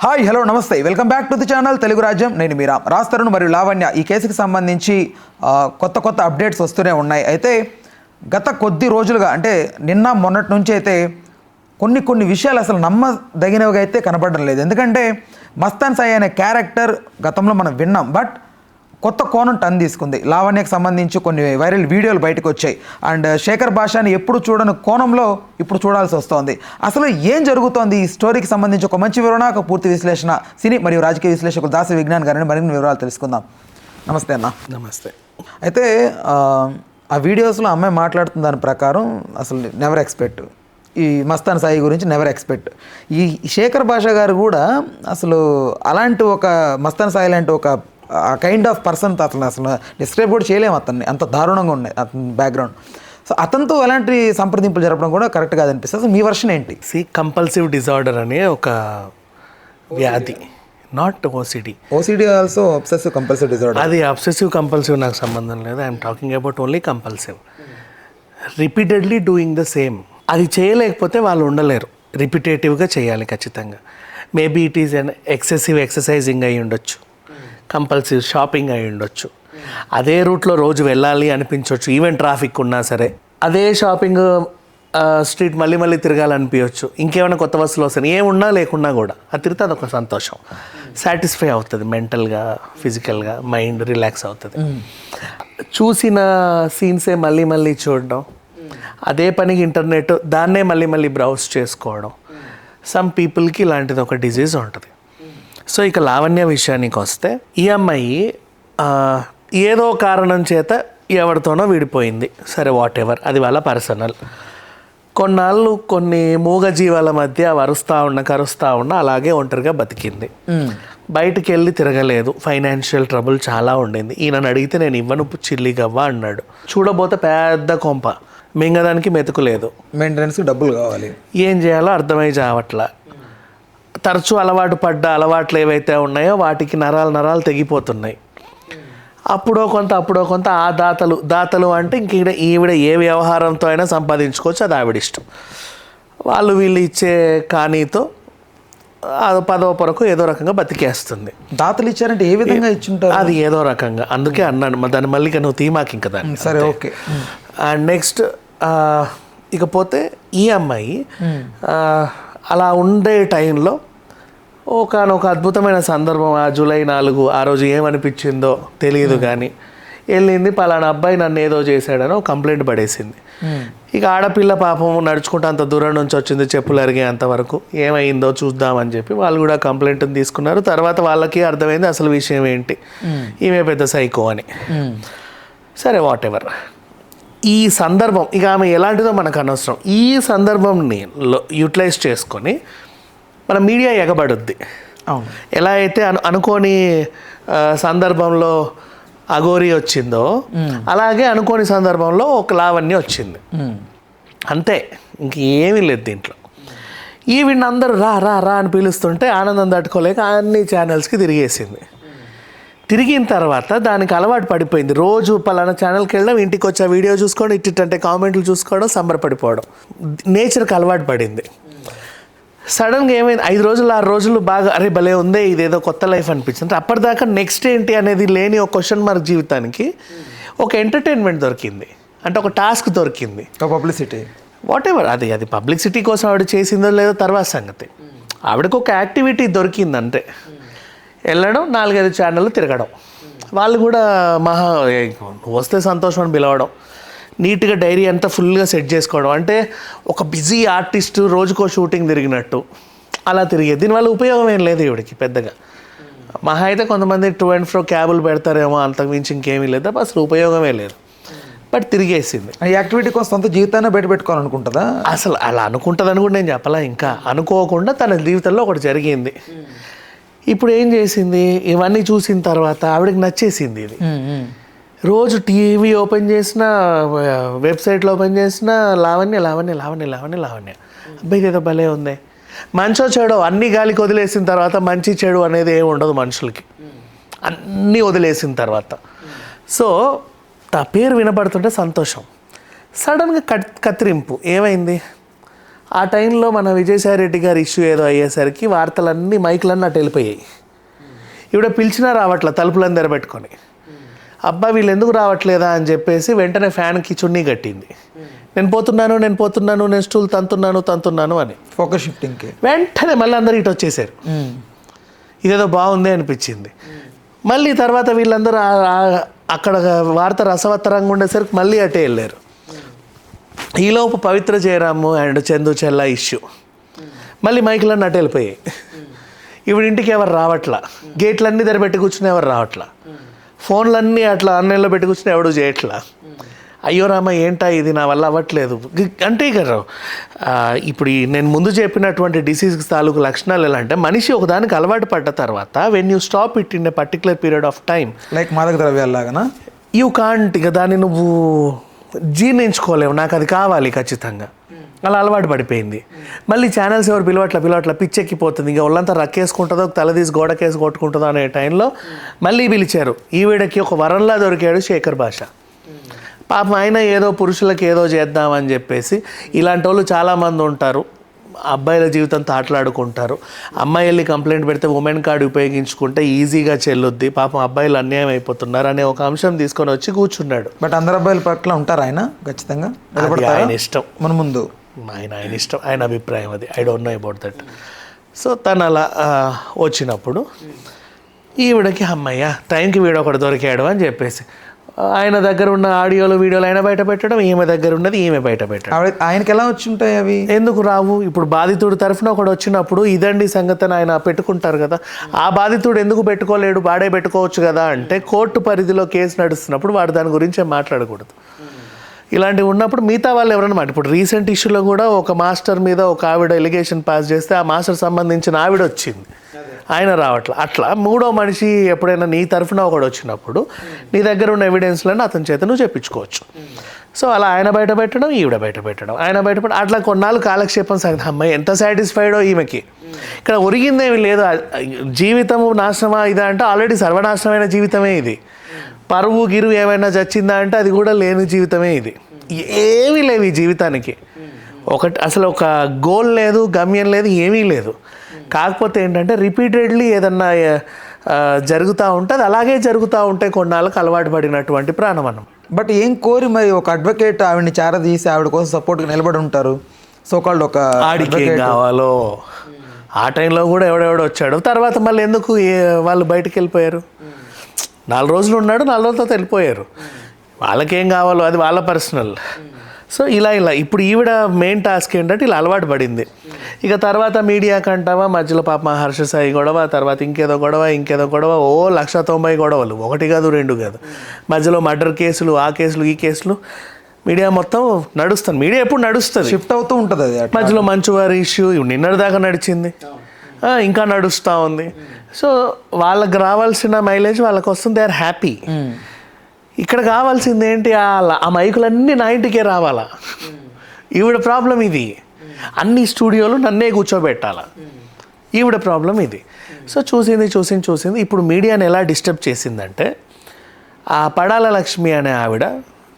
Hi hello నమస్తే welcome back to the channel Telugu రాజ్యం. నేను మీరా. రాజ్ తరుణ్ మరియు లావణ్య ఈ కేసుకి సంబంధించి కొత్త అప్డేట్స్ వస్తూనే ఉన్నాయి. అయితే గత కొద్ది రోజులుగా అంటే నిన్న మొన్నటి నుంచి అయితే కొన్ని విషయాలు అసలు నమ్మదగినవిగా అయితే కనపడడం లేదు. ఎందుకంటే మస్తాన్ సాయి అనే క్యారెక్టర్ గతంలో మనం విన్నాం, బట్ కొత్త కోణం టర్న్ తీసుకుంది. లావణ్యకు సంబంధించి కొన్ని వైరల్ వీడియోలు బయటకు వచ్చాయి. అండ్ శేఖర్ భాషని ఎప్పుడు చూడని కోణంలో ఇప్పుడు చూడాల్సి వస్తోంది. అసలు ఏం జరుగుతోంది ఈ స్టోరీకి సంబంధించి ఒక మంచి వివరణ, ఒక పూర్తి విశ్లేషణ సినీ మరియు రాజకీయ విశ్లేషకులు దాసి విజ్ఞాన్ గారిని మరిన్ని వివరాలు తెలుసుకుందాం. నమస్తే అన్న. నమస్తే. అయితే ఆ వీడియోస్లో అమ్మాయి మాట్లాడుతున్న దాని ప్రకారం అసలు నెవర్ ఎక్స్పెక్ట్ ఈ మస్తాన్ సాయి గురించి నెవర్ ఎక్స్పెక్ట్. ఈ శేఖర్ భాష గారు కూడా అసలు అలాంటి ఒక మస్తాన్ సాయి లాంటి ఒక కైండ్ ఆఫ్ పర్సన్ అసలు డిస్క్రైబ్ కూడా చేయలేము. అతన్ని అంత దారుణంగా ఉన్నాయి అతని బ్యాక్గ్రౌండ్. సో అతనితో ఎలాంటి సంప్రదింపులు జరపడం కూడా కరెక్ట్ కాదనిపిస్తుంది. అసలు మీ వర్షన్ ఏంటి? కంపల్సివ్ డిజార్డర్ అనే ఒక వ్యాధి, not OCD. OCD also obsessive compulsive disorder. అది అబ్సెసివ్ కంపల్సివ్ నాకు సంబంధం లేదు. I'm talking about only compulsive. Repeatedly doing the same. అది చేయలేకపోతే వాళ్ళు ఉండలేరు. రిపిటేటివ్గా చేయాలి ఖచ్చితంగా. Maybe it is an excessive exercising అయి ఉండొచ్చు, కంపల్సివ్ షాపింగ్ అయి ఉండొచ్చు, అదే రూట్లో రోజు వెళ్ళాలి అనిపించవచ్చు, ఈవెన్ ట్రాఫిక్ ఉన్నా సరే అదే షాపింగ్ స్ట్రీట్ మళ్ళీ తిరగాలనిపించవచ్చు. ఇంకేమైనా కొత్త వస్తువులు వస్తాయి, ఏమున్నా లేకున్నా కూడా అది తిరిగితే అదొక సంతోషం, సాటిస్ఫై అవుతుంది. మెంటల్గా ఫిజికల్గా మైండ్ రిలాక్స్ అవుతుంది. చూసిన సీన్సే మళ్ళీ చూడడం, అదే పనికి ఇంటర్నెట్ దాన్నే మళ్ళీ బ్రౌజ్ చేసుకోవడం, సమ్ పీపుల్కి ఇలాంటిది ఒక డిజీజ్ ఉంటుంది. సో ఇక లావణ్య విషయానికి వస్తే, ఈ అమ్మాయి ఏదో కారణం చేత ఎవరితోనో విడిపోయింది. సరే, వాట్ ఎవర్, అది వాళ్ళ పర్సనల్. కొన్నాళ్ళు కొన్ని మూగజీవాల మధ్య కరుస్తూ ఉన్న అలాగే ఒంటరిగా బతికింది. బయటికి వెళ్ళి తిరగలేదు. ఫైనాన్షియల్ ట్రబుల్ చాలా ఉండింది. ఈయనని అడిగితే నేను ఇవ్వను చిల్లిగవ్వ అన్నాడు. చూడబోతే పెద్ద కొంప, మింగదానికి మెతుకులేదు, మెయింటెనెన్స్కి డబ్బులు కావాలి. ఏం చేయాలో అర్థమై చావట్లా. తరచూ అలవాట్లు ఏవైతే ఉన్నాయో వాటికి నరాలు తెగిపోతున్నాయి. అప్పుడో కొంత ఆ దాతలు అంటే ఇంక ఈవిడ ఏ వ్యవహారంతో అయినా సంపాదించుకోవచ్చు, అది ఆవిడ ఇష్టం. వీళ్ళు ఇచ్చే కానీతో పదవ పొరకు ఏదో రకంగా బతికేస్తుంది. దాతలు ఇచ్చారంటే ఏ విధంగా ఇచ్చుంటారు? అది ఏదో రకంగా, అందుకే అన్నాను దాన్ని మళ్ళీ నువ్వు తీమాకి ఇంకా దాన్ని. సరే, ఓకే. అండ్ నెక్స్ట్ ఇకపోతే ఈ అమ్మాయి అలా ఉండే టైంలో ఒకనొక అద్భుతమైన సందర్భం, ఆ జూలై 4 ఆ రోజు ఏమనిపించిందో తెలియదు కానీ వెళ్ళింది, పలానా అబ్బాయి నన్ను ఏదో చేశాడని ఒక కంప్లైంట్ పడేసింది. ఇక ఆడపిల్ల పాపం నడుచుకుంటూ అంత దూరం నుంచి వచ్చింది, చెప్పులు అరిగే అంతవరకు, ఏమైందో చూద్దామని చెప్పి వాళ్ళు కూడా కంప్లైంట్ని తీసుకున్నారు. తర్వాత వాళ్ళకి అర్థమైంది అసలు విషయం ఏంటి, ఈమె పెద్ద సైకో అని. సరే, వాట్ ఎవర్. ఈ సందర్భం ఇక ఆమె ఎలాంటిదో మనకు అనవసరం. ఈ సందర్భంని యూటిలైజ్ చేసుకొని మన మీడియా ఎగబడుద్ది. ఎలా అయితే అనుకోని సందర్భంలో అఘోరి వచ్చిందో అలాగే అనుకోని సందర్భంలో ఒక లావణ్య వచ్చింది. అంతే, ఇంకేమీ లేదు దీంట్లో. వీడిని అందరూ రా అని పిలుస్తుంటే ఆనందం తట్టుకోలేక అన్ని ఛానల్స్కి తిరిగిన తర్వాత దానికి అలవాటు పడిపోయింది. రోజు పలానా ఛానల్కి వెళ్ళడం, ఇంటికి వచ్చి ఆ వీడియో చూసుకోవడం, ఇట్టింటే కామెంట్లు చూసుకోవడం, సంబరపడిపోవడం, నేచర్కి అలవాటు పడింది. సడన్గా ఏమైంది, 5 రోజులు 6 రోజులు బాగా అరే భలే ఉందే, ఇదేదో కొత్త లైఫ్ అనిపించింది. అప్పటిదాకా నెక్స్ట్ ఏంటి అనేది లేని ఒక క్వశ్చన్ మార్క్ జీవితానికి ఒక ఎంటర్టైన్మెంట్ దొరికింది, అంటే ఒక టాస్క్ దొరికింది, ఒక పబ్లిసిటీ, వాట్ ఎవర్. అది పబ్లిసిటీ కోసం ఆవిడ చేసిందో లేదో తర్వాత సంగతి. ఆవిడకు ఒక యాక్టివిటీ దొరికింది అంటే వెళ్ళడం, 4-5 ఛానళ్ళు తిరగడం, వాళ్ళు కూడా వస్తే సంతోషం అని పిలవడం, నీట్గా డైరీ అంతా ఫుల్గా సెట్ చేసుకోవడం. అంటే ఒక బిజీ ఆర్టిస్ట్ రోజుకో షూటింగ్ తిరిగినట్టు అలా తిరిగేది. దీనివల్ల ఉపయోగం ఏం లేదు ఈవిడికి పెద్దగా. మహా అయితే కొంతమంది 2 and 4 క్యాబులు పెడతారేమో, అంతకు మించి ఇంకేమీ లేదు, అసలు ఉపయోగమే లేదు. బట్ తిరిగేసింది. ఈ యాక్టివిటీ కోసం సొంత జీవితాన్ని బయట పెట్టుకోవాలనుకుంటుందా? అసలు అలా అనుకుంటుందని కూడా నేను చెప్పాలా. ఇంకా అనుకోకుండా తన జీవితంలో ఒకటి జరిగింది. ఇప్పుడు ఏం చేసింది, ఇవన్నీ చూసిన తర్వాత ఆవిడకి నచ్చేసింది ఇది. రోజు టీవీ ఓపెన్ చేసినా, వెబ్సైట్లో ఓపెన్ చేసినా లావణ్య. అబ్బాయి ఏదో భలే ఉంది. మంచో చెడో అన్ని గాలికి వదిలేసిన తర్వాత మంచి చెడు అనేది ఏమి ఉండదు మనుషులకి, అన్నీ వదిలేసిన తర్వాత. సో ఆ పేరు వినపడుతుంటే సంతోషం. సడన్గా కత్తిరింపు ఏమైంది, ఆ టైంలో మన విజయసాయి రెడ్డి గారి ఇష్యూ ఏదో అయ్యేసరికి వార్తలన్నీ మైకులన్నీ అటు వెళ్ళిపోయాయి. ఈవిడ పిలిచినా రావట్లే, తలుపులను తెరబెట్టుకొని. అబ్బా వీళ్ళు ఎందుకు రావట్లేదా అని చెప్పేసి వెంటనే ఫ్యాన్కి చున్నీ కట్టింది. నేను పోతున్నాను నేను స్టూల్ తంతున్నాను అని. ఫోకస్ షిఫ్టింగ్కి వెంటనే మళ్ళీ అందరూ ఇటు వచ్చేసారు. ఇదేదో బాగుంది అనిపించింది. మళ్ళీ తర్వాత వీళ్ళందరూ అక్కడ వార్త రసవత్తరంగా ఉండేసరికి మళ్ళీ అటే వెళ్ళారు. ఈలోపు పవిత్ర జయరాము అండ్ చందు చెల్ల ఇష్యూ మళ్ళీ మైకులన్నీ అటు వెళ్ళిపోయాయి. ఇప్పుడు ఇంటికి ఎవరు రావట్లా, గేట్లన్నీ తెరబెట్టి కూర్చుని ఎవరు రావట్లా, ఫోన్లన్నీ అట్లా ఆన్లైన్లో పెట్టి కూర్చుని ఎవడు చేయట్లా. అయ్యో రామ ఏంటా ఇది నా వల్ల అవ్వట్లేదు అంటే ఇక ఇప్పుడు నేను ముందు చెప్పినటువంటి డిసీజ్కి తాలూకు లక్షణాలు ఎలా అంటే మనిషి ఒకదానికి అలవాటు పడ్డ తర్వాత when you stop it in a particular period of time like మాదక ద్రవ్యాలాగా యూ కాంట్ ఇక దాన్ని నువ్వు జీర్ణించుకోలేవు. నాకు అది కావాలి ఖచ్చితంగా, అలా అలవాటు పడిపోయింది. మళ్ళీ ఛానల్స్ ఎవరు పిలవట్ల పిచ్చెక్కిపోతుంది. ఇంకా ఒళ్ళంతా రక్కేసుకుంటుందో తలదీసి గోడకేసి కొట్టుకుంటుందో అనే టైంలో మళ్ళీ పిలిచారు. ఈవిడకి ఒక వరంలా దొరికాడు శేఖర్ భాష. పాపం ఆయన ఏదో పురుషులకు ఏదో చేద్దామని చెప్పేసి ఇలాంటి వాళ్ళు చాలామంది ఉంటారు. అబ్బాయిల జీవితంతో ఆటలాడుకుంటారు. అమ్మాయి వెళ్ళి కంప్లైంట్ పెడితే ఉమెన్ కార్డు ఉపయోగించుకుంటే ఈజీగా చెల్లుద్ది, పాపం అబ్బాయిలు అన్యాయం అయిపోతున్నారు అనే ఒక అంశం తీసుకొని వచ్చి కూర్చున్నాడు. బట్ అందరు అబ్బాయిల పట్ల ఉంటారు ఆయన ఖచ్చితంగా. ఆయన ఇష్టం, మన ముందు ఆయన ఇష్టం, ఆయన అభిప్రాయం అది. I don't know about that. So తను అలా వచ్చినప్పుడు ఈవిడకి అమ్మయ్య టైంకి వీడు ఒకటి దొరికాడు అని చెప్పేసి ఆయన దగ్గర ఉన్న ఆడియోలు వీడియోలు ఆయన బయట పెట్టడం, ఈమె దగ్గర ఉన్నది ఈమె బయట పెట్టడం. ఆయనకి ఎలా వచ్చి ఉంటాయి అవి? ఎందుకు రావు? ఇప్పుడు బాధితుడి తరఫున ఒకడు వచ్చినప్పుడు ఇదండి సంగతి ఆయన పెట్టుకుంటారు కదా. ఆ బాధితుడు ఎందుకు పెట్టుకోలేడు, వాడే పెట్టుకోవచ్చు కదా అంటే కోర్టు పరిధిలో కేసు నడుస్తున్నప్పుడు వాడు దాని గురించి మాట్లాడకూడదు. ఇలాంటివి ఉన్నప్పుడు మిగతా వాళ్ళు ఎవరైనా ఇప్పుడు రీసెంట్ ఇష్యూలో కూడా ఒక మాస్టర్ మీద ఒక ఆవిడ ఎలిగేషన్ పాస్ చేస్తే ఆ మాస్టర్ సంబంధించిన ఆవిడ వచ్చింది, ఆయన రావట్ల. అట్లా మూడో మనిషి ఎప్పుడైనా నీ తరఫున ఒకడు వచ్చినప్పుడు నీ దగ్గర ఉన్న ఎవిడెన్స్లను అతని చేత నువ్వు చెప్పించుకోవచ్చు. సో అలా ఆయన బయట పెట్టడం, ఈవిడ బయట పెట్టడం, ఆయన బయట పెట్టడం, అట్లా కొన్నాళ్ళు కాలక్షేపం సాగింది. అమ్మాయి ఎంత సాటిస్ఫైడో ఈమెకి. ఇక్కడ ఒరిగిందేమి లేదు. జీవితము నాశనమా ఇదా అంటే ఆల్రెడీ సర్వనాశనమైన జీవితమే ఇది. పరువు గిరువు ఏమైనా చచ్చిందా అంటే అది కూడా లేని జీవితమే ఇది. ఏమీ లేవు ఈ జీవితానికి. ఒకటి అసలు ఒక గోల్ లేదు, గమ్యం లేదు, ఏమీ లేదు. కాకపోతే ఏంటంటే రిపీటెడ్లీ ఏదన్నా జరుగుతూ ఉంటే అది అలాగే జరుగుతూ ఉంటే కొన్నాళ్ళకి అలవాటు పడినటువంటి ప్రాణమనం. బట్ ఏం కోరి మరి ఒక అడ్వకేట్ ఆవిడని చేరదీసి ఆవిడ కోసం సపోర్ట్గా నిలబడి ఉంటారు. సో కాల్డ్ ఒక ఆడికి ఏం కావాలో ఆ టైంలో కూడా ఎవడెవడో వచ్చాడు. తర్వాత మళ్ళీ ఎందుకు వాళ్ళు బయటకు వెళ్ళిపోయారు? 4 రోజులు ఉన్నాడు, 4 రోజుల తర్వాత వెళ్ళిపోయారు. వాళ్ళకేం కావాలో అది వాళ్ళ పర్సనల్. సో ఇలా ఇప్పుడు ఈవిడ మెయిన్ టాస్క్ ఏంటంటే ఇలా అలవాటు పడింది. ఇక తర్వాత మీడియాకి అంటావా మధ్యలో పాప హర్ష సాయి గొడవ, తర్వాత ఇంకేదో గొడవ, ఓ 190 గొడవలు, 1 కాదు 2 కాదు. మధ్యలో మర్డర్ కేసులు, ఆ కేసులు ఈ కేసులు, మీడియా మొత్తం నడుస్తుంది. మీడియా ఎప్పుడు నడుస్తుంది, షిఫ్ట్ అవుతూ ఉంటుంది. అది మధ్యలో మంచువారి ఇష్యూ నిన్నటిదాకా నడిచింది, ఇంకా నడుస్తూ ఉంది. సో వాళ్ళకి రావాల్సిన మైలేజ్ వాళ్ళకి వస్తుంది, దే ఆర్ హ్యాపీ. ఇక్కడ కావాల్సింది ఏంటి? ఆ మైకులన్నీ నా ఇంటికే రావాలా? ఈవిడ ప్రాబ్లం ఇది. అన్ని స్టూడియోలు నన్నే కూర్చోబెట్టాలా, ఈవిడ ప్రాబ్లం ఇది. సో చూసింది. ఇప్పుడు మీడియాని ఎలా డిస్టర్బ్ చేసిందంటే ఆ పడాల లక్ష్మి అనే ఆవిడ,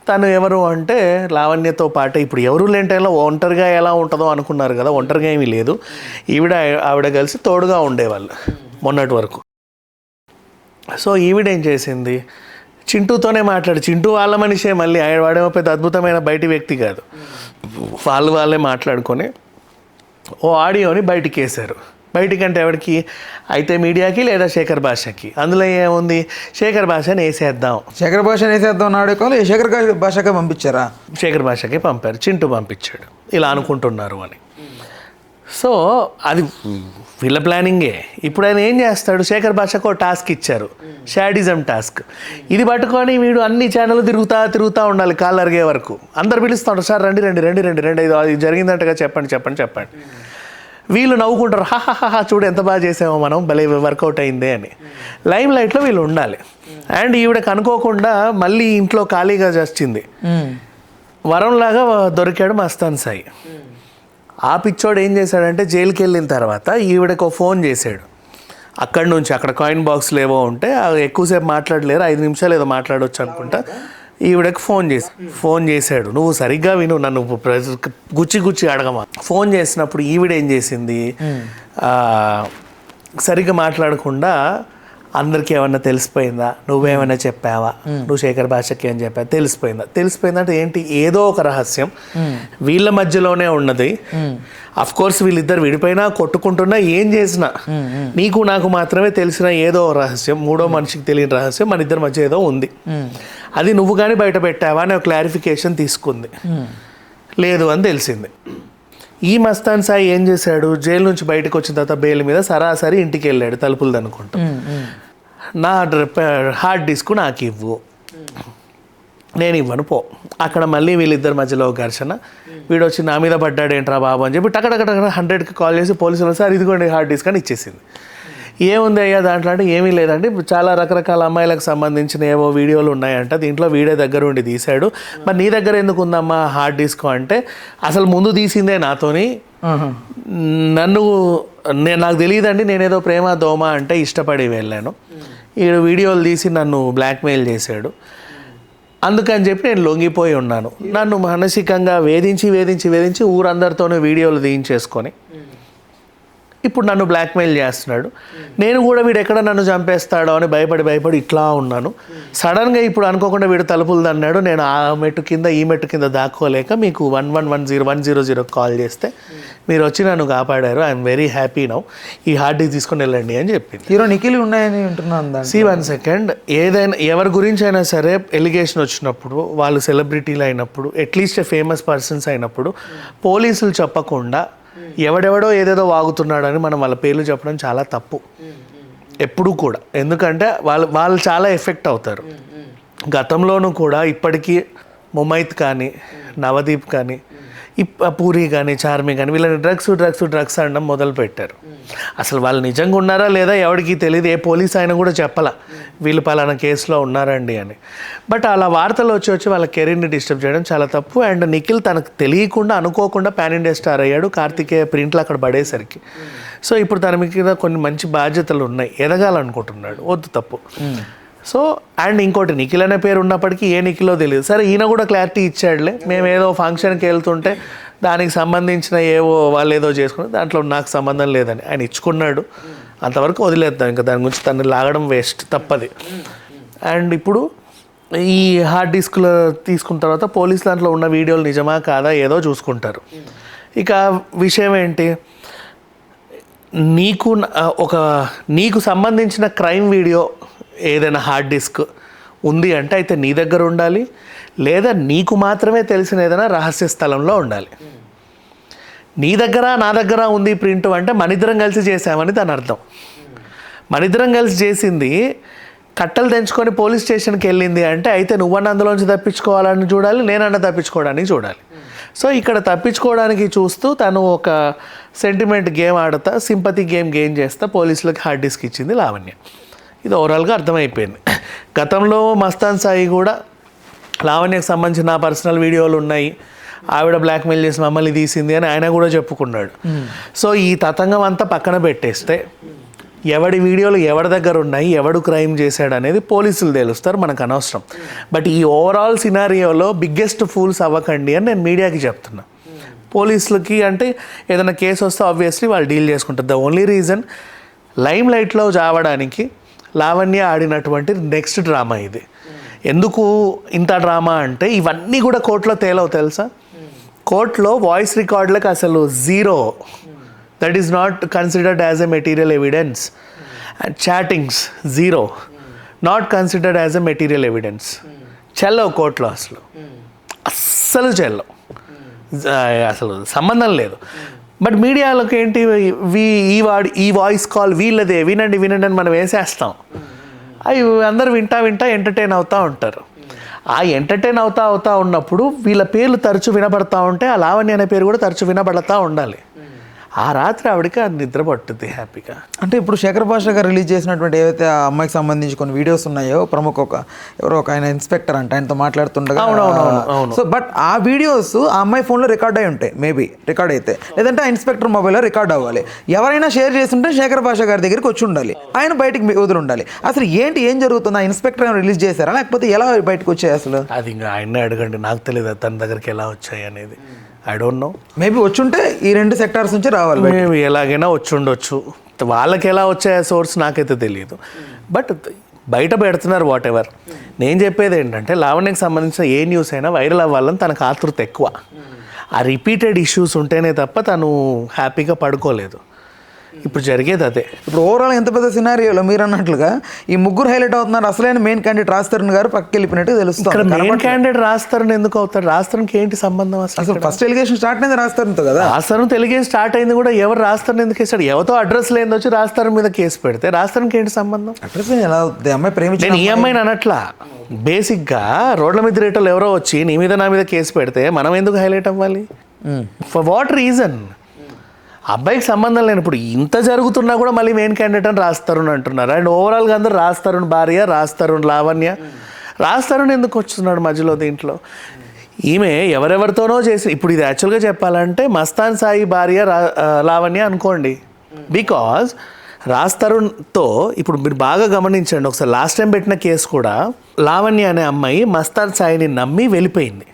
తను ఎవరు అంటే లావణ్యతో పాటు ఇప్పుడు ఎవరు లేని టైంలో ఒంటరిగా ఎలా ఉంటుందో అనుకున్నారు కదా, ఒంటరిగా ఏమీ లేదు. ఆవిడ కలిసి తోడుగా ఉండేవాళ్ళు మొన్నటి వరకు. సో ఈవిడేం చేసింది, చింటూతోనే చింటూ వాళ్ళ మనిషే, మళ్ళీ వాడేమో పెద్ద అద్భుతమైన బయటి వ్యక్తి కాదు. వాళ్ళే మాట్లాడుకొని ఓ ఆడియోని బయటికి వేశారు. బయటికంటే ఎవరికి అయితే మీడియాకి లేదా శేఖర్ భాషకి. అందులో ఏముంది, శేఖర్ భాషని వేసేద్దాం ఆడియో శేఖర్ భాషకే పంపించారా? శేఖర్ భాషకే పంపారు, చింటూ పంపించాడు, ఇలా అనుకుంటున్నారు అని. సో అది వీళ్ళ ప్లానింగే. ఇప్పుడు ఆయన ఏం చేస్తాడు, శేఖర్ భాషకు టాస్క్ ఇచ్చారు, షాడిజం టాస్క్. ఇది పట్టుకొని వీడు అన్ని ఛానళ్ళు తిరుగుతూ ఉండాలి కాళ్ళు అరిగే వరకు. అందరు పిలుస్తూ సార్ రండి ఇది జరిగిందంటగా చెప్పండి. వీళ్ళు నవ్వుకుంటారు, హాహాహా చూడు ఎంత బాగా చేసామో మనం, భలే వర్కౌట్ అయిందే అని. లైమ్ లైట్లో వీళ్ళు ఉండాలి. అండ్ ఈవిడకి అనుకోకుండా మళ్ళీ ఇంట్లో ఖాళీగా వచ్చింది, వరంలాగా దొరికాడు మస్తాన్ సాయి. ఆ పిచ్చోడు ఏం చేశాడంటే జైలుకి వెళ్ళిన తర్వాత ఈవిడకు ఫోన్ చేశాడు. అక్కడ కాయిన్ బాక్స్లు ఏవో ఉంటే ఎక్కువసేపు మాట్లాడలేరు, 5 నిమిషాలు ఏదో మాట్లాడవచ్చు అనుకుంటా. ఈవిడకి ఫోన్ చేశాడు, నువ్వు సరిగ్గా విను, నన్ను గుచ్చి అడగమా. ఫోన్ చేసినప్పుడు ఈవిడ ఏం చేసింది, సరిగ్గా మాట్లాడకుండా అందరికీ ఏమన్నా తెలిసిపోయిందా, నువ్వేమైనా చెప్పావా, నువ్వు శేఖర్ భాషకి అని చెప్పా, తెలిసిపోయిందంటే ఏంటి, ఏదో ఒక రహస్యం వీళ్ళ మధ్యలోనే ఉన్నది. అఫ్ కోర్స్ వీళ్ళిద్దరు విడిపోయినా కొట్టుకుంటున్నా ఏం చేసినా నీకు నాకు మాత్రమే తెలిసిన ఏదో రహస్యం, మూడో మనిషికి తెలియని రహస్యం మన ఇద్దరి మధ్య ఏదో ఉంది, అది నువ్వు కానీ బయట పెట్టావా అని ఒక క్లారిఫికేషన్ తీసుకుంది. లేదు అని తెలిసింది. ఈ మస్తాన్ సాయి ఏం చేశాడు, జైలు నుంచి బయటకు వచ్చిన తర్వాత బెయిల్ మీద సరాసరి ఇంటికి వెళ్ళాడు తలుపులు అనుకుంటా. నా హార్డ్ డిస్క్ నాకు ఇవ్వు, నేను ఇవ్వను పో. అక్కడ మళ్ళీ వీళ్ళిద్దరి మధ్యలో ఘర్షణ, వీడు వచ్చి నా మీద పడ్డాడేంట్రా బాబు అని చెప్పి టకటక 100కి కాల్ చేసి పోలీసులు సార్ ఇదిగోండి హార్డ్ డిస్క్ అని ఇచ్చేసింది. ఏముంది అయ్యా దాంట్లో అంటే ఏమీ లేదండి, చాలా రకరకాల అమ్మాయిలకు సంబంధించిన ఏవో వీడియోలు ఉన్నాయంట, దీంట్లో వీడే దగ్గర ఉండి తీశాడు, మరి నీ దగ్గర ఎందుకు ఉందమ్మా హార్డ్ డిస్క్ అంటే, అసలు ముందు తీసిందే నాతోని, నాకు తెలియదండి, నేనేదో ప్రేమ దోమ అంటే ఇష్టపడి వెళ్ళాను, ఈ వీడియోలు తీసి నన్ను బ్లాక్మెయిల్ చేశాడు, అందుకని చెప్పి నేను లొంగిపోయి ఉన్నాను, నన్ను మానసికంగా వేధించి ఊరందరితోనూ వీడియోలు తీయించేసుకొని ఇప్పుడు నన్ను బ్లాక్మెయిల్ చేస్తున్నాడు. నేను కూడా వీడు ఎక్కడ నన్ను చంపేస్తాడో అని భయపడి ఇట్లా ఉన్నాను. సడన్గా ఇప్పుడు అనుకోకుండా వీడు తలుపులు దన్నాడు. నేను ఆ మెట్టు కింద ఈ మెట్టు కింద దాక్కోలేక మీకు 1110100 కాల్ చేస్తే మీరు వచ్చి నన్ను కాపాడారు. ఐఎమ్ వెరీ హ్యాపీ నౌ, ఈ హార్డ్ డిస్క్ తీసుకొని వెళ్ళండి అని చెప్పింది. హీరో నిఖిల్ ఉన్నాయని వింటున్నాను. సి 1 సెకండ్, ఏదైనా ఎవరి గురించి అయినా సరే ఎలిగేషన్ వచ్చినప్పుడు, వాళ్ళు సెలబ్రిటీలు అయినప్పుడు, అట్లీస్ట్ ఫేమస్ పర్సన్స్ అయినప్పుడు పోలీసులు చెప్పకుండా ఎవడెవడో ఏదేదో వాగుతున్నాడని మనం వాళ్ళ పేర్లు చెప్పడం చాలా తప్పు ఎప్పుడూ కూడా. ఎందుకంటే వాళ్ళు చాలా ఎఫెక్ట్ అవుతారు. గతంలోనూ కూడా ఇప్పటికీ ముమైత్ కానీ, నవదీప్ కానీ, పూరి కానీ, చార్మి కానీ వీళ్ళని డ్రగ్స్ అనడం మొదలు పెట్టారు. అసలు వాళ్ళు నిజంగా ఉన్నారా లేదా ఎవరికి తెలియదు, ఏ పోలీస్ ఆయన కూడా చెప్పాల వీళ్ళు పలానా కేసులో ఉన్నారండి అని. బట్ అలా వార్తలు వచ్చి వాళ్ళ కెరీర్ని డిస్టర్బ్ చేయడం చాలా తప్పు. అండ్ నిఖిల్ తనకు తెలియకుండా అనుకోకుండా పాన్ ఇండియా స్టార్ అయ్యాడు కార్తికేయ ప్రింట్లు అక్కడ పడేసరికి. సో ఇప్పుడు తన మీద కొన్ని మంచి బాధ్యతలు ఉన్నాయి, ఎదగాలనుకుంటున్నాడు, వద్దు తప్పు. సో అండ్ ఇంకోటి, నిఖిల్ అనే పేరు ఉన్నప్పటికీ ఏ నిఖిలో తెలియదు. సరే ఈయన కూడా క్లారిటీ ఇచ్చాడులే, మేము ఏదో ఫంక్షన్కి వెళ్తుంటే దానికి సంబంధించిన ఏవో వాళ్ళు ఏదో చేసుకుని దాంట్లో నాకు సంబంధం లేదని ఆయన ఇచ్చుకున్నాడు, అంతవరకు వదిలేద్దాం, ఇంకా దాని గురించి తను లాగడం వేస్ట్, తప్పది. అండ్ ఇప్పుడు ఈ హార్డ్ డిస్క్లో తీసుకున్న తర్వాత పోలీస్ దాంట్లో ఉన్న వీడియోలు నిజమా కాదా ఏదో చూసుకుంటారు. ఇక విషయం ఏంటి, నీకు సంబంధించిన క్రైమ్ వీడియో ఏదైనా హార్డ్ డిస్క్ ఉంది అంటే అయితే నీ దగ్గర ఉండాలి, లేదా నీకు మాత్రమే తెలిసిన ఏదైనా రహస్య స్థలంలో ఉండాలి. నీ దగ్గర నా దగ్గర ఉంది ప్రింట్ అంటే మనిద్దరం కలిసి చేసామని దాని అర్థం. మనిద్దరం కలిసి చేసింది కట్టలు తెంచుకొని పోలీస్ స్టేషన్కి వెళ్ళింది అంటే అయితే నువ్వన్న అందులోంచి తప్పించుకోవాలని చూడాలి, నేనన్నా తప్పించుకోవడానికి చూడాలి. సో ఇక్కడ తప్పించుకోవడానికి చూస్తూ తను ఒక సెంటిమెంట్ గేమ్ ఆడుతా, సింపతి గేమ్ చేస్తా పోలీసులకు హార్డ్ డిస్క్ ఇచ్చింది లావణ్య. ఇది ఓవరాల్గా అర్థమైపోయింది. గతంలో మస్తాన్ సాయి కూడా లావణ్యకు సంబంధించిన నా పర్సనల్ వీడియోలు ఉన్నాయి, ఆవిడ బ్లాక్మెయిల్ చేసి మమ్మల్ని తీసింది అని ఆయన కూడా చెప్పుకున్నాడు. సో ఈ తతంగం అంతా పక్కన పెట్టేస్తే ఎవడి వీడియోలు ఎవరి దగ్గర ఉన్నాయి, ఎవడు క్రైమ్ చేశాడు అనేది పోలీసులు తెలుస్తారు, మనకు అనవసరం. బట్ ఈ ఓవరాల్ సినారియోలో బిగ్గెస్ట్ ఫూల్స్ అవ్వకండి అని నేను మీడియాకి చెప్తున్నా. పోలీసులకి అంటే ఏదైనా కేసు వస్తే ఆబ్వియస్లీ వాళ్ళు డీల్ చేసుకుంటారు. ద ఓన్లీ రీజన్ లైమ్ లైట్లో జావడానికి లావణ్య ఆడినటువంటి నెక్స్ట్ డ్రామా ఇది. ఎందుకు ఇంత డ్రామా అంటే ఇవన్నీ కూడా కోర్టులో తేలవు తెలుసా. కోర్టులో వాయిస్ రికార్డులకు అసలు 0, that is not considered as a material evidence. And chattings 0, not considered as a material evidence. చెల్లవు కోర్టులో, అస్సలు చెల్లవు, అసలు సంబంధం లేదు. బట్ మీడియాలోకి ఏంటి, ఈ వాయిస్ కాల్ వీళ్ళదే, వినండి అని మనం వేసేస్తాం. అవి అందరూ వింటా ఎంటర్టైన్ అవుతూ ఉంటారు. ఆ ఎంటర్టైన్ అవుతా ఉన్నప్పుడు వీళ్ళ పేర్లు తరచు వినబడతా ఉంటే ఆ లావణ్య అనే పేరు కూడా తరచు వినబడతా ఉండాలి. ఆ రాత్రి ఆవిడకి అది నిద్ర పట్టుద్ది హ్యాపీగా. అంటే ఇప్పుడు శేఖర్ భాష గారు రిలీజ్ చేసినటువంటి ఏవైతే ఆ అమ్మాయికి సంబంధించి కొన్ని వీడియోస్ ఉన్నాయో, ప్రముఖ ఎవరో ఒక ఆయన ఇన్స్పెక్టర్ అంటే ఆయనతో మాట్లాడుతుండగా, అవును. సో బట్ ఆ వీడియోస్ ఆ అమ్మాయి ఫోన్లో రికార్డ్ అయి ఉంటాయి, మేబీ రికార్డ్ అయితే, లేదంటే ఆ ఇన్స్పెక్టర్ మొబైల్లో రికార్డ్ అవ్వాలి. ఎవరైనా షేర్ చేస్తుంటే శేఖర్ భాష గారి దగ్గరికి వచ్చి ఉండాలి, ఆయన బయటికి వదిలి ఉండాలి. అసలు ఏం జరుగుతుంది? ఆ ఇన్స్పెక్టర్ ఏమైనా రిలీజ్ చేశారా, లేకపోతే ఎలా బయటకు వచ్చాయి అసలు? అది ఇంకా ఆయన్నే అడగండి, నాకు తెలియదు తన దగ్గరికి ఎలా వచ్చాయి అనేది. I don't know. మేబీ వచ్చుంటే ఈ 2 సెక్టార్స్ నుంచి రావాలి. మేము ఎలాగైనా వచ్చి ఉండొచ్చు, వాళ్ళకి ఎలా వచ్చాయో సోర్స్ నాకైతే తెలియదు. బట్ బయట పెడుతున్నారు వాట్ ఎవర్. నేను చెప్పేది ఏంటంటే లావణ్యకి సంబంధించిన ఏ న్యూస్ అయినా వైరల్ అవ్వాలని తనకు ఆతృత ఎక్కువ. ఆ రిపీటెడ్ ఇష్యూస్ ఉంటేనే తప్ప తను హ్యాపీగా పడుకోలేదు. ఇప్పుడు జరిగేది అదే. ఇప్పుడు ఓవరాల్ ఎంత పెద్ద సినారియోలో మీరు అన్నట్లుగా ఈ ముగ్గురు హైలైట్ అవుతున్నారు. అసలైన మెయిన్ క్యాండిడేట్ రాజ్ గారు పక్కకి వెళ్ళిపోయినట్టు తెలుస్తుంది. మెయిన్ క్యాండిడేట్ రాజ్ ఎందుకు అవుతారు? రాజ్ ఏంటి సంబంధం అసలు? ఫస్ట్ ఎలిగేషన్ స్టార్ట్ అయింది రాజ్ తరుణ్తో కదా. రాజ్ ఎలిగేషన్ స్టార్ట్ అయింది కూడా ఎవరు రాజ్ ఎందుకు వేస్తాడు? ఎవరితో అడ్రస్ లేని వచ్చి రాజ్ మీద కేసు పెడితే రాజ్ ఏంటి సంబంధం? అడ్రస్ ఎలా అవుతుంది? అమ్మాయి ప్రేమించిన నేను ఈ అమ్మాయిని అనట్లా, బేసిక్గా రోడ్ల మీద రేటోళ్ళు ఎవరో వచ్చి నీ మీద నా మీద కేసు పెడితే మనం ఎందుకు హైలైట్ అవ్వాలి? For what reason? అబ్బాయికి సంబంధం లేనప్పుడు ఇంత జరుగుతున్నా కూడా మళ్ళీ మెయిన్ క్యాండిడేట్ అని రాజ్ అంటున్నారు. అండ్ ఓవరాల్గా అందరూ రాజ్ భార్య, రాజ్ లావణ్య. రాజ్ ఎందుకు వస్తున్నాడు మధ్యలో దీంట్లో? ఈమె ఎవరెవరితోనో చేసి, ఇప్పుడు ఇది యాక్చువల్గా చెప్పాలంటే మస్తాన్ సాయి భార్య లావణ్య అనుకోండి. బికాజ్ రాజ్ తరుణ్తో ఇప్పుడు మీరు బాగా గమనించండి ఒకసారి, లాస్ట్ టైం పెట్టిన కేసు కూడా లావణ్య అనే అమ్మాయి మస్తాన్ సాయిని నమ్మి వెళ్ళిపోయింది.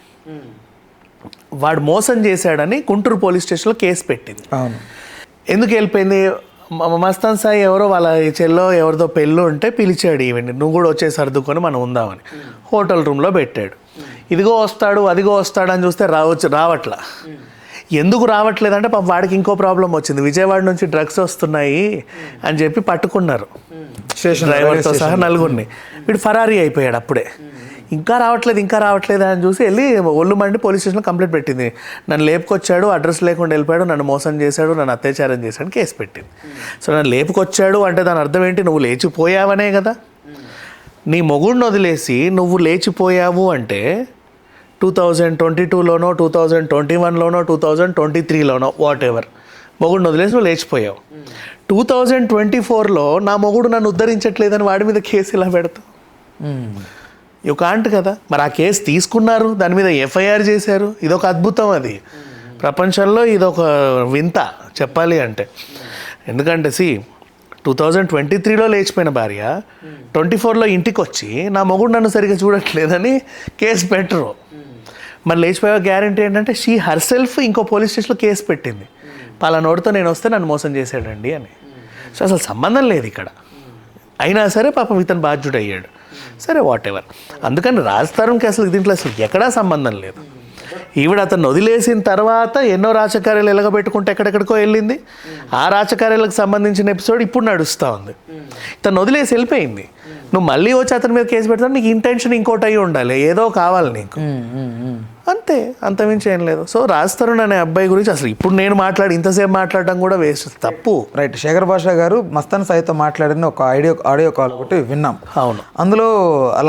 వాడు మోసం చేశాడని గుంటూరు పోలీస్ స్టేషన్లో కేసు పెట్టింది. అవును. ఎందుకు వెళ్ళిపోయింది? మస్తాన్ సాయి ఎవరో వాళ్ళ చెల్లో ఎవరితో పెళ్ళి ఉంటే పిలిచాడు ఈవెంట్, నువ్వు కూడా వచ్చేసి సర్దుకొని మనం ఉందామని హోటల్ రూమ్లో పెట్టాడు. ఇదిగో వస్తాడు అదిగో వస్తాడు అని చూస్తే రావట్లా. ఎందుకు రావట్లేదంటే పాపం వాడికి ఇంకో ప్రాబ్లం వచ్చింది, విజయవాడ నుంచి డ్రగ్స్ వస్తున్నాయి అని చెప్పి పట్టుకున్నారు డ్రైవర్తో సహా నలుగురిని. వీడు ఫరారీ అయిపోయాడు అప్పుడే. ఇంకా రావట్లేదు అని చూసి వెళ్ళి ఒళ్ళు మండి పోలీస్ స్టేషన్లో కంప్లైంట్ పెట్టింది. నన్ను లేపుకొచ్చాడు, అడ్రస్ లేకుండా వెళ్ళిపోయాడు, నన్ను మోసం చేశాడు, నన్ను అత్యాచారం చేశాడు కేసు పెట్టింది. సో నన్ను లేపుకొచ్చాడు అంటే దాని అర్థం ఏంటి? నువ్వు లేచిపోయావనే కదా. నీ మొగుడిని వదిలేసి నువ్వు లేచిపోయావు అంటే 2022లోనో 2021లోనో 2023లోనో వాట్ ఎవర్ మొగుడిని వదిలేసి నువ్వు లేచిపోయావు. 2024లో నా మొగుడు నన్ను ఉద్ధరించట్లేదని వాడి మీద కేసు ఇలా పెడతావు? యూ కాంట్ కదా. మరి ఆ కేసు తీసుకున్నారు, దాని మీద ఎఫ్ఐఆర్ చేశారు. ఇదొక అద్భుతం, అది ప్రపంచంలో ఇదొక వింత చెప్పాలి అంటే. ఎందుకంటే 2023లో లేచిపోయిన భార్య 24లో ఇంటికి వచ్చి నా మొగుడు నన్ను సరిగ్గా చూడట్లేదని కేసు పెట్టరు. మరి లేచిపోయే గ్యారంటీ ఏంటంటే షీ హర్సెల్ఫ్ ఇంకో పోలీస్ స్టేషన్లో కేసు పెట్టింది, పలానోడితో నేను వస్తే నన్ను మోసం చేశాడండి అని. సో అసలు సంబంధం లేదు ఇక్కడ. అయినా సరే పాపం ఇతను బాధ్యుడు అయ్యాడు. సరే వాట్ ఎవర్. అందుకని రాజ్ తరుణ్కి అసలు దీంట్లో అసలు ఎక్కడా సంబంధం లేదు. ఈవిడ అతను వదిలేసిన తర్వాత ఎన్నో రాజకార్యాలు ఎలగబెట్టుకుంటే ఎక్కడెక్కడికో వెళ్ళింది. ఆ రాజకార్యాలకు సంబంధించిన ఎపిసోడ్ ఇప్పుడు నడుస్తూ ఉంది. తను వదిలేసి వెళ్ళిపోయింది. నువ్వు మళ్ళీ వచ్చి అతని మీద కేసు పెడతావు, నీకు ఇంటెన్షన్ ఇంకోటి అయ్యి ఉండాలి, ఏదో కావాలి నీకు, అంతే, అంతమించి ఏం లేదు. సో రాజ్ తరుణ్ అనే అబ్బాయి గురించి అసలు ఇప్పుడు నేను ఇంతసేపు మాట్లాడడం కూడా వేస్ట్, తప్పు. రైట్. శేఖర్ భాష గారు మస్తాన్ సాయితో మాట్లాడిన ఒక ఆడియో కాల్ ఒకటి విన్నాం. అవును. అందులో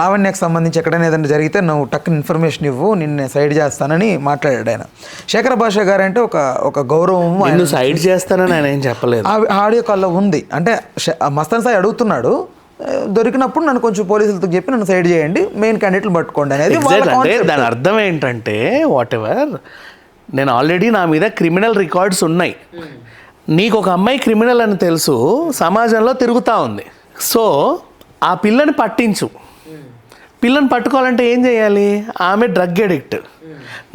లావణ్యకు సంబంధించి ఎక్కడైనా ఏదైనా జరిగితే నువ్వు టక్కున ఇన్ఫర్మేషన్ ఇవ్వు, నిన్ను సైడ్ చేస్తానని మాట్లాడాడు ఆయన. శేఖర్ భాష గారు అంటే ఒక గౌరవం, సైడ్ చేస్తానని ఆయన ఏం చెప్పలేదు. ఆడియో కాల్లో ఉంది. అంటే మస్తాన్ సాయి అడుగుతున్నాడు, దొరికినప్పుడు నన్ను కొంచెం పోలీసులతో చెప్పి నన్ను సైడ్ చేయండి, మెయిన్ క్యాండిడేట్లు పట్టుకోండి అనేది. అంటే దాని అర్థం ఏంటంటే వాట్ ఎవర్, నేను ఆల్రెడీ నా మీద క్రిమినల్ రికార్డ్స్ ఉన్నాయి, నీకు ఒక అమ్మాయి క్రిమినల్ అని తెలుసు, సమాజంలో తిరుగుతూ ఉంది, సో ఆ పిల్లని పట్టించు. పిల్లని పట్టుకోవాలంటే ఏం చేయాలి? ఆమె డ్రగ్ అడిక్ట్,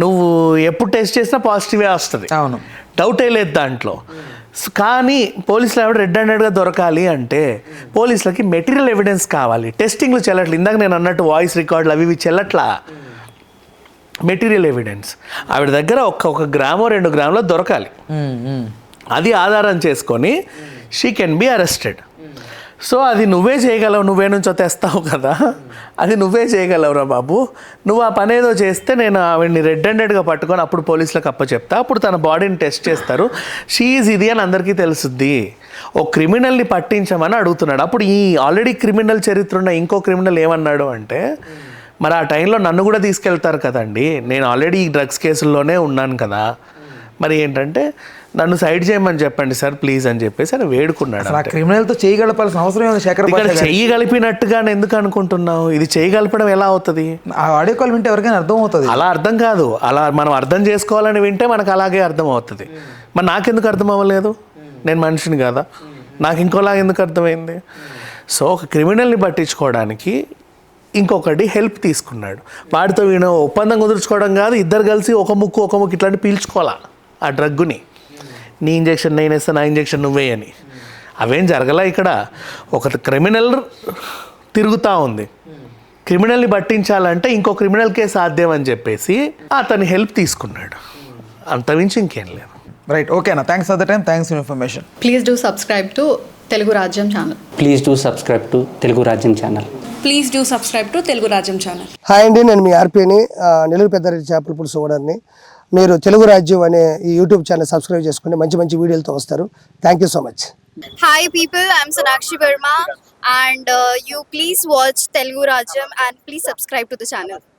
నువ్వు ఎప్పుడు టెస్ట్ చేసినా పాజిటివే వస్తుంది, అవును, డౌటే లేదు దాంట్లో. కానీ పోలీసులు ఎవరు రెడ్ హ్యాండెడ్గా దొరకాలి అంటే పోలీసులకి మెటీరియల్ ఎవిడెన్స్ కావాలి. టెస్టింగ్లు చెల్లట్లేదు, ఇందాక నేను అన్నట్టు వాయిస్ రికార్డులు అవి చెల్లట్లా. మెటీరియల్ ఎవిడెన్స్ ఆవిడ దగ్గర ఒక గ్రామో 2 గ్రాములో దొరకాలి. అది ఆధారం చేసుకొని she can be arrested. So అది నువ్వే చేయగలవు, నువ్వే నుంచో తెస్తావు కదా, అది నువ్వే చేయగలవురా బాబు. నువ్వు ఆ పని ఏదో చేస్తే నేను ఆవిడ్ని రెడ్ హ్యాండెడ్గా పట్టుకొని అప్పుడు పోలీసులకు అప్పచెప్తా, అప్పుడు తన బాడీని టెస్ట్ చేస్తారు, షీఈ్ ఇది అని అందరికీ తెలుస్తుంది. ఓ క్రిమినల్ని పట్టించమని అడుగుతున్నాడు. అప్పుడు ఈ ఆల్రెడీ క్రిమినల్ చరిత్ర ఉన్న ఇంకో క్రిమినల్ ఏమన్నాడు అంటే, మరి ఆ టైంలో నన్ను కూడా తీసుకెళ్తారు కదండి, నేను ఆల్రెడీ ఈ డ్రగ్స్ కేసుల్లోనే ఉన్నాను కదా, మరి ఏంటంటే నన్ను సైడ్ చేయమని చెప్పండి సార్ ప్లీజ్ అని చెప్పేసి ఆయన వేడుకున్నాడు. అసలు ఆ క్రిమినల్తో చేయగలపాల్సిన అవసరం ఉంది శేఖర్ ఇక్కడ భాష గారు. చెయ్యి కలిపినట్టుగా ఎందుకు అనుకుంటున్నావు? ఇది చెయ్యి కలపడం ఎలా అవుతుంది? ఆ ఆడియో కాల్ వింటే ఎవరికైనా అర్థం అవుతుంది. అలా అర్థం కాదు, అలా మనం అర్థం చేసుకోవాలని వింటే మనకు అలాగే అర్థం అవుతుంది. మరి నాకెందుకు అర్థం అవ్వలేదు? నేను మనిషిని కదా, నాకు ఇంకోలా ఎందుకు అర్థమైంది? సో ఒక క్రిమినల్ని పట్టించుకోవడానికి ఇంకొకటి హెల్ప్ తీసుకున్నాడు. వాడితో వీణ ఒప్పందం కుదుర్చుకోవడం కాదు, ఇద్దరు కలిసి ఒక ముక్కు ఇట్లాంటి పీల్చుకోవాలా ఆ డ్రగ్గుని. నీ ఇంజెక్షన్ నేను వేస్తా, నా ఇంజెక్షన్ నువ్వే అని. అవేం జరగలా. ఇక్కడ ఒక క్రిమినల్ తిరుగుతూ ఉంది, క్రిమినల్ని పట్టించాలంటే ఇంకో క్రిమినల్కే సాధ్యం అని చెప్పేసి అతని హెల్ప్ తీసుకున్నాడు. అంతమించి ఇంకేం లేదు. రైట్, ఓకేనా? Thanks for the time, thanks for information. Please do subscribe to Telugu Rajyam channel. Please do subscribe to Telugu Rajyam channel. Please do subscribe to Telugu Rajyam channel. Hi అండి, నేను మీ ఆర్పీని, నెల్లూరు పెద్దారెడ్డి చేపల పులుసు ఓనర్ని. మీరు తెలుగు రాజ్యం అనే ఈ యూట్యూబ్ ఛానల్ సబ్స్క్రైబ్ చేసుకుని మంచి మంచి వీడియోలతో వస్తారు. Thank you so much. Hi people, I'm Sonakshi Verma and you please watch Telugu Rajyam and please subscribe to the channel.